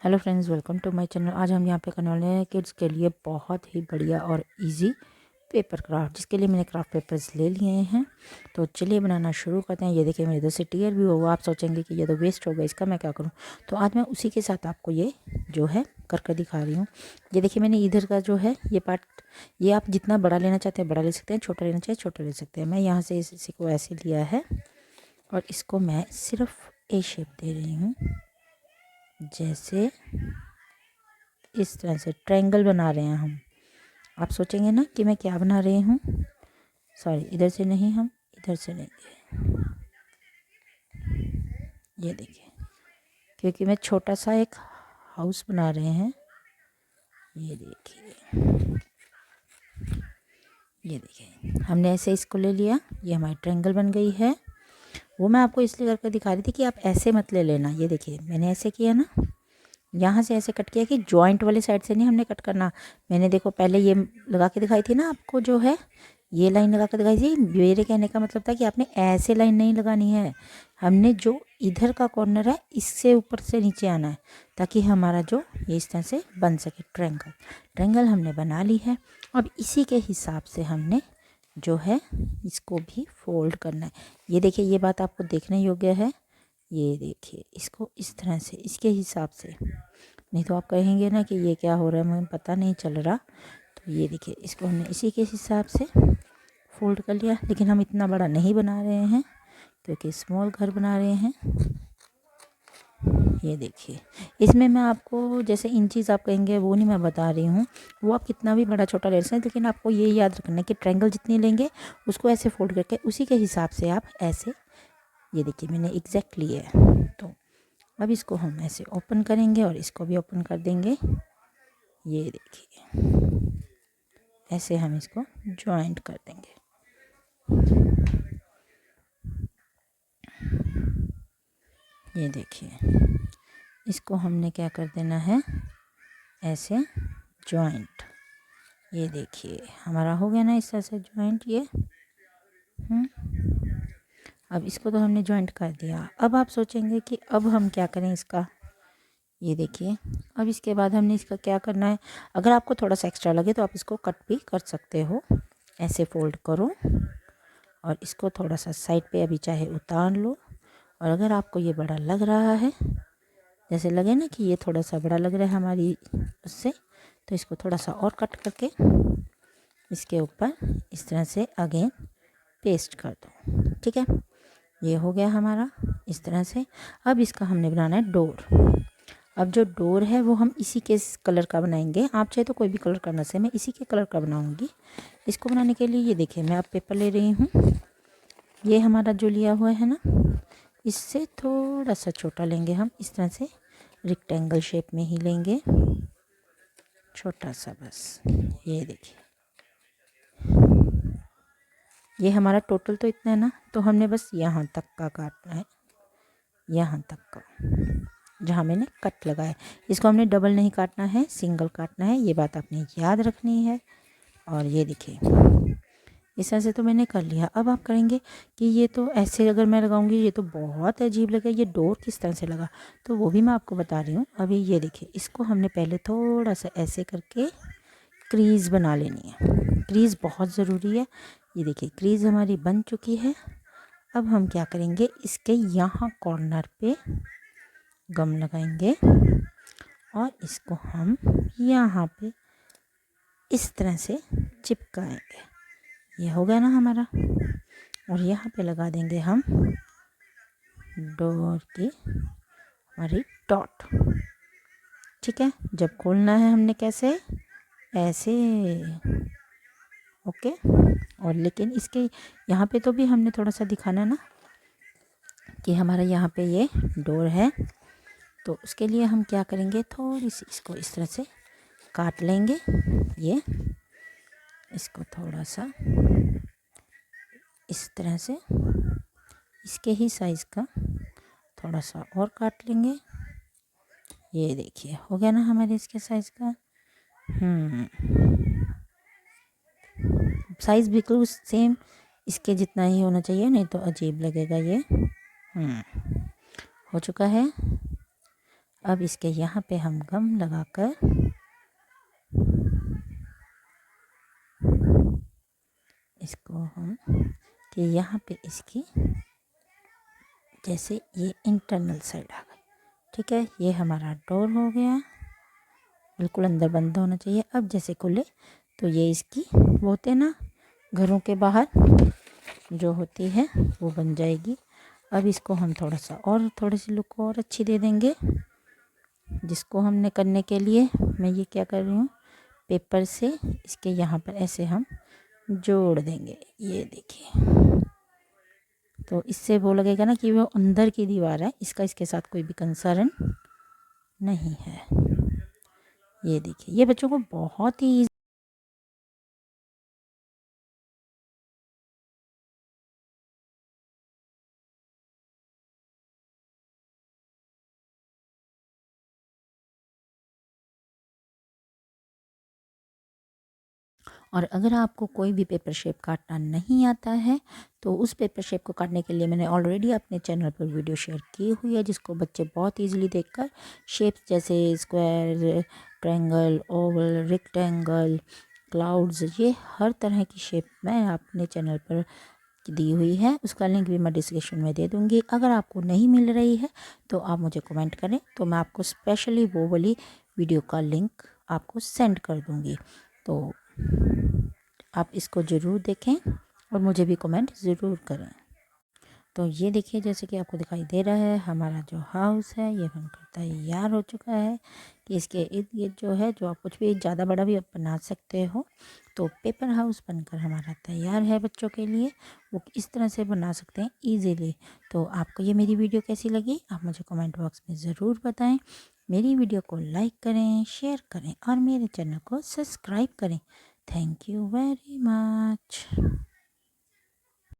Hello friends, welcome to my channel. आज हम यहाँ पे करने वाले हैं किड्स के लिए बहुत ही बढ़िया और इजी पेपर क्राफ्ट, जिसके लिए मैंने क्राफ्ट पेपर्स ले लिए हैं। तो चलिए बनाना शुरू करते हैं। ये देखिए मेरे इधर से टीयर भी होगा। आप सोचेंगे कि ये तो वेस्ट होगा, इसका मैं क्या करूँ। तो आज मैं उसी के साथ आपको ये जो है करके दिखा रही हूँ। ये देखिए मैंने इधर का जो है ये पार्ट, ये आप जितना बड़ा लेना चाहते हैं बड़ा ले सकते हैं, छोटा लेना चाहिए छोटा ले सकते हैं। मैं यहाँ से इसी को ऐसे लिया है और इसको मैं सिर्फ ए शेप दे रही हूँ। जैसे इस तरह से ट्रायंगल बना रहे हैं हम। आप सोचेंगे ना कि मैं क्या बना रही हूँ। सॉरी, इधर से नहीं, हम इधर से लेंगे। ये देखिए, क्योंकि मैं छोटा सा एक हाउस बना रहे हैं। ये देखिए, ये देखिए हमने ऐसे इसको ले लिया। ये हमारी ट्रायंगल बन गई है। वो मैं आपको इसलिए करके दिखा रही थी कि आप ऐसे मत ले लेना। ये देखिए मैंने ऐसे किया ना, यहाँ से ऐसे कट किया कि जॉइंट वाली साइड से नहीं हमने कट करना। मैंने देखो पहले ये लगा के दिखाई थी ना आपको, जो है ये लाइन लगा के दिखाई थी। मेरे कहने का मतलब था कि आपने ऐसे लाइन नहीं लगानी है। हमने जो इधर का कॉर्नर है इससे ऊपर से नीचे आना है, ताकि हमारा जो ये इस तरह से बन सके ट्रायंगल। ट्रायंगल हमने बना ली है। अब इसी के हिसाब से हमने जो है इसको भी फोल्ड करना है। ये देखिए, ये बात आपको देखने योग्य है। ये देखिए इसको इस तरह से, इसके हिसाब से, नहीं तो आप कहेंगे ना कि ये क्या हो रहा है, मुझे पता नहीं चल रहा। तो ये देखिए इसको हमने इसी के हिसाब से फोल्ड कर लिया। लेकिन हम इतना बड़ा नहीं बना रहे हैं क्योंकि स्मॉल घर बना रहे हैं। ये देखिए, इसमें मैं आपको जैसे इंचीज़ आप कहेंगे वो नहीं मैं बता रही हूँ, वो आप कितना भी बड़ा छोटा ले सकते हैं। लेकिन आपको ये याद रखना है कि ट्रायंगल जितनी लेंगे उसको ऐसे फोल्ड करके उसी के हिसाब से आप ऐसे, ये देखिए मैंने एग्जैक्ट लिया है। तो अब इसको हम ऐसे ओपन करेंगे और इसको भी ओपन कर देंगे। ये देखिए ऐसे हम इसको जॉइंट कर देंगे। ये देखिए इसको हमने क्या कर देना है, ऐसे जॉइंट। ये देखिए हमारा हो गया ना इस तरह से जॉइंट। ये अब इसको तो हमने जॉइंट कर दिया। अब आप सोचेंगे कि अब हम क्या करें इसका। ये देखिए अब इसके बाद हमने इसका क्या करना है। अगर आपको थोड़ा सा एक्स्ट्रा लगे तो आप इसको कट भी कर सकते हो। ऐसे फोल्ड करो और इसको थोड़ा सा साइड पे अभी चाहे उतार लो। और अगर आपको ये बड़ा लग रहा है, जैसे लगे ना कि ये थोड़ा सा बड़ा लग रहा है हमारी उससे, तो इसको थोड़ा सा और कट करके इसके ऊपर इस तरह से अगेन पेस्ट कर दो। ठीक है, ये हो गया हमारा इस तरह से। अब इसका हमने बनाना है डोर। अब जो डोर है वो हम इसी के कलर का बनाएंगे। आप चाहे तो कोई भी कलर करना से, मैं इसी के कलर का बनाऊंगी। इसको बनाने के लिए ये देखिए मैं अब पेपर ले रही हूँ। ये हमारा जो लिया हुआ है ना, इससे थोड़ा सा छोटा लेंगे हम। इस तरह से रेक्टेंगल शेप में ही लेंगे, छोटा सा बस। ये देखिए ये हमारा टोटल तो इतना है ना, तो हमने बस यहाँ तक का काटना है, यहाँ तक का जहाँ मैंने कट लगाया। इसको हमने डबल नहीं काटना है, सिंगल काटना है। ये बात आपने याद रखनी है। और ये देखिए इस तरह से तो मैंने कर लिया। अब आप करेंगे कि ये तो ऐसे अगर मैं लगाऊंगी ये तो बहुत अजीब लगे, ये डोर किस तरह से लगा, तो वो भी मैं आपको बता रही हूँ। अभी ये देखिए इसको हमने पहले थोड़ा सा ऐसे करके क्रीज़ बना लेनी है। क्रीज़ बहुत ज़रूरी है। ये देखिए क्रीज़ हमारी बन चुकी है। अब हम क्या करेंगे, इसके यहाँ कॉर्नर पे गम लगाएंगे और इसको हम यहाँ पे इस तरह से चिपकाएंगे। ये हो गया ना हमारा। और यहाँ पे लगा देंगे हम डोर की हमारी डॉट। ठीक है, जब खोलना है हमने कैसे, ऐसे। ओके। और लेकिन इसके यहाँ पे तो भी हमने थोड़ा सा दिखाना ना कि हमारा यहाँ पे ये डोर है। तो उसके लिए हम क्या करेंगे, थोड़ी सी इसको इस तरह से काट लेंगे। ये इसको थोड़ा सा इस तरह से इसके ही साइज़ का थोड़ा सा और काट लेंगे। ये देखिए हो गया ना हमारे इसके साइज़ का। साइज़ बिल्कुल सेम इसके जितना ही होना चाहिए, नहीं तो अजीब लगेगा ये। हो चुका है। अब इसके यहाँ पे हम गम लगाकर इसको हम कि यहाँ पे इसकी जैसे ये इंटरनल साइड आ गई। ठीक है, ये हमारा डोर हो गया, बिल्कुल अंदर बंद होना चाहिए। अब जैसे खुले तो ये इसकी वो होते ना घरों के बाहर जो होती है वो बन जाएगी। अब इसको हम थोड़ा सा और थोड़ी सी लुक और अच्छी दे देंगे, जिसको हमने करने के लिए मैं ये क्या कर रही हूँ, पेपर से इसके यहाँ पर ऐसे हम जोड़ देंगे। ये देखिए, तो इससे वो लगेगा ना कि वो अंदर की दीवार है, इसका इसके साथ कोई भी कंसर्न नहीं है। ये देखिए, ये बच्चों को बहुत ही और अगर आपको कोई भी पेपर शेप काटना नहीं आता है तो उस पेपर शेप को काटने के लिए मैंने ऑलरेडी अपने चैनल पर वीडियो शेयर की हुई है, जिसको बच्चे बहुत इजीली देखकर शेप्स जैसे square, triangle, Oval, rectangle, clouds, ये हर तरह की शेप मैं अपने चैनल पर दी हुई है। उसका लिंक भी मैं डिस्क्रिप्शन में दे दूँगी। अगर आपको नहीं मिल रही है तो आप मुझे कमेंट करें, तो मैं आपको स्पेशली वो वाली वीडियो का लिंक आपको सेंड कर दूँगी। तो आप इसको ज़रूर देखें और मुझे भी कमेंट ज़रूर करें। तो ये देखिए, जैसे कि आपको दिखाई दे रहा है, हमारा जो हाउस है ये बनकर तैयार हो चुका है। कि इसके इर्द गिर्द जो है, जो आप कुछ भी ज़्यादा बड़ा भी आप बना सकते हो। तो पेपर हाउस बनकर हमारा तैयार है बच्चों के लिए। वो इस तरह से बना सकते हैं ईज़िली। तो आपको ये मेरी वीडियो कैसी लगी, आप मुझे कमेंट बॉक्स में ज़रूर बताएँ। मेरी वीडियो को लाइक करें, शेयर करें और मेरे चैनल को सब्सक्राइब करें। Thank you very much.